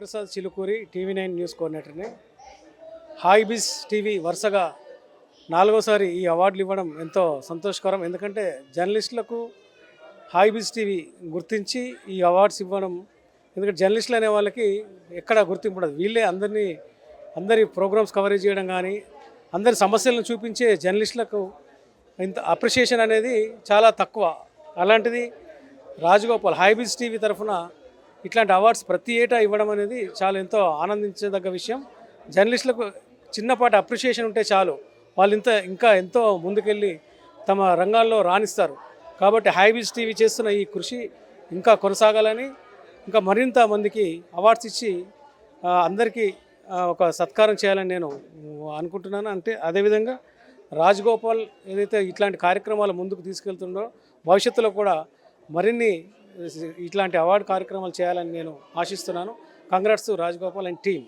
Hariprasad Chilukuri TV nine news కోఆర్డినేటర్ని. Hi biz TV వరుసగా 4వసారి ఈ అవార్డులు ఇవ్వడం ఎంతో సంతోషకరం. ఎందుకంటే జర్నలిస్టులకు హాయ్ బిజ్ టీవీ గుర్తించి ఈ అవార్డ్స్ ఇవ్వడం, ఎందుకంటే జర్నలిస్టులు అనే వాళ్ళకి ఎక్కడ గుర్తింపు ఉండదు. వీళ్ళే అందరి ప్రోగ్రామ్స్ కవరేజ్ చేయడం కానీ, అందరి సమస్యలను చూపించే జర్నలిస్టులకు ఇంత అప్రిషియేషన్ అనేది చాలా తక్కువ. అలాంటిది రాజగోపాల్ హాయ్ బిజ్ టీవీ తరఫున ఇట్లాంటి అవార్డ్స్ ప్రతి ఏటా ఇవ్వడం అనేది చాలా ఎంతో ఆనందించదగ్గ విషయం. జర్నలిస్టులకు చిన్నపాటి అప్రిషియేషన్ ఉంటే చాలు, వాళ్ళు ఇంకా ఎంతో ముందుకెళ్ళి తమ రంగాల్లో రాణిస్తారు. కాబట్టి హాయ్ బిజ్ టీవీ చేస్తున్న ఈ కృషి ఇంకా కొనసాగాలని, ఇంకా మరింత మందికి అవార్డ్స్ ఇచ్చి అందరికీ ఒక సత్కారం చేయాలని నేను అనుకుంటున్నాను. అంటే అదేవిధంగా రాజగోపాల్ ఏదైతే ఇట్లాంటి కార్యక్రమాలు ముందుకు తీసుకెళ్తుండో, భవిష్యత్తులో కూడా మరిన్ని ఇట్లాంటి అవార్డు కార్యక్రమాలు చేయాలని నేను ఆశిస్తున్నాను. Congrats Rajagopal and team.